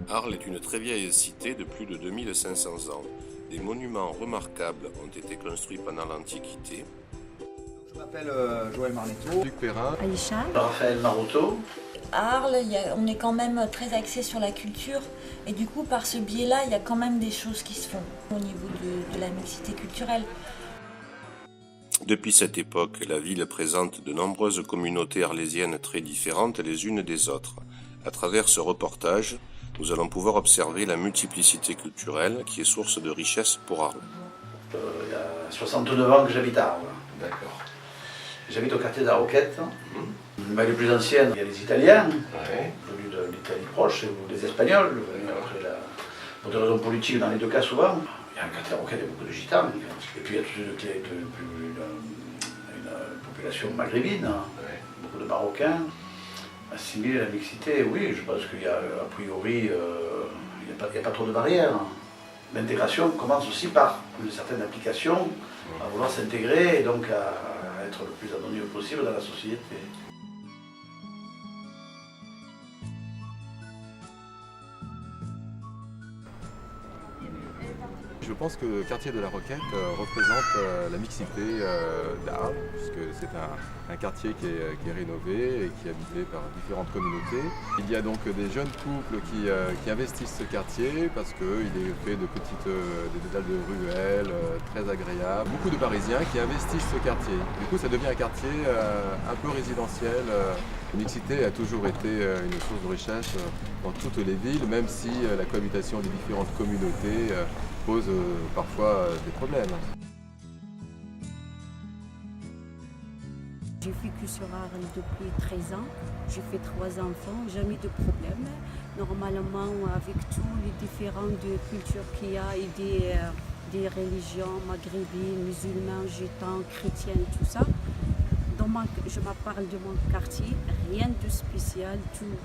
Arles est une très vieille cité de plus de 2500 ans. Des monuments remarquables ont été construits pendant l'Antiquité. Je m'appelle Joël Marletto. Luc Perrin. Aïcha. Raphaël Maroto. À Arles, on est quand même très axé sur la culture et du coup par ce biais-là, il y a quand même des choses qui se font au niveau de la mixité culturelle. Depuis cette époque, la ville présente de nombreuses communautés arlésiennes très différentes les unes des autres. À travers ce reportage, nous allons pouvoir observer la multiplicité culturelle qui est source de richesse pour Arles. Il y a 69 ans que j'habite à Arles. D'accord. J'habite au quartier de la Roquette. Les plus anciennes, il y a les Italiens, Ouais. venus de l'Italie proche, ou les Espagnols, venus après pour des raisons politiques dans les deux cas souvent. Il y a un quartier de la Roquette, il y a beaucoup de gitans. Et puis il y a toute une population maghrébine, beaucoup de Marocains. Assimiler la mixité, oui, je pense qu'il y a a priori, il n'y a pas trop de barrières. L'intégration commence aussi par une certaine application, à vouloir s'intégrer et donc à être le plus anonyme possible dans la société. Je pense que le quartier de la Roquette représente la mixité d'Arles, puisque c'est un quartier qui est rénové et qui est habité par différentes communautés. Il y a donc des jeunes couples qui investissent ce quartier parce qu'il est fait de des dalles de ruelles très agréables. Beaucoup de Parisiens qui investissent ce quartier. Du coup, ça devient un quartier un peu résidentiel. La mixité a toujours été une source de richesse dans toutes les villes, même si la cohabitation des différentes communautés pose parfois des problèmes. J'ai vécu sur Arles depuis 13 ans. J'ai fait 3 enfants, jamais de problème. Normalement, avec tous les différentes cultures qu'il y a et des religions maghrébines, musulmans, gitans, chrétiennes, tout ça. Je me parle de mon quartier, rien de spécial, tout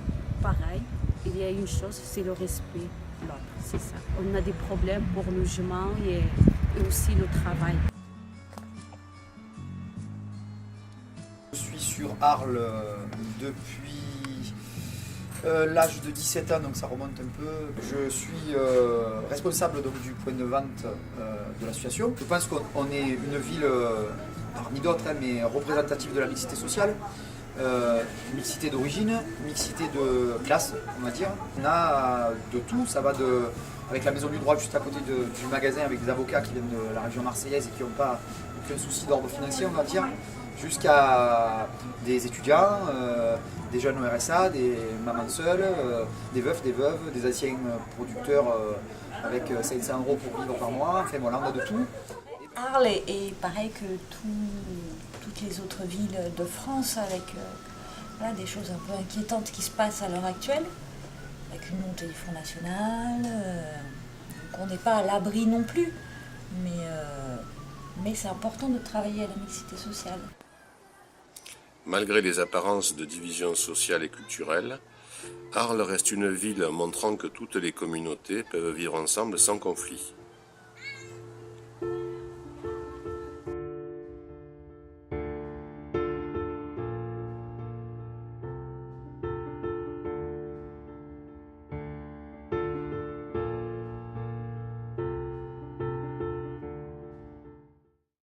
pareil. Il y a une chose, c'est le respect. L'autre, c'est ça. On a des problèmes pour le logement et aussi le travail. Je suis sur Arles depuis l'âge de 17 ans, donc ça remonte un peu. Je suis responsable donc, du point de vente de l'association. Je pense qu'on est une ville, parmi d'autres, mais représentative de la mixité sociale. Mixité d'origine, mixité de classe, on va dire. On a de tout, ça va avec la maison du droit juste à côté du magasin avec des avocats qui viennent de la région marseillaise et qui n'ont pas aucun souci d'ordre financier, on va dire, jusqu'à des étudiants, des jeunes au RSA, des mamans seules, des veufs, des veuves, des anciens producteurs avec 500 € pour vivre par mois. Enfin voilà, on a de tout. Arles est pareil que toutes les autres villes de France avec des choses un peu inquiétantes qui se passent à l'heure actuelle, avec une montée du Front National, donc on n'est pas à l'abri non plus, mais c'est important de travailler à la mixité sociale. Malgré les apparences de division sociale et culturelle, Arles reste une ville montrant que toutes les communautés peuvent vivre ensemble sans conflit.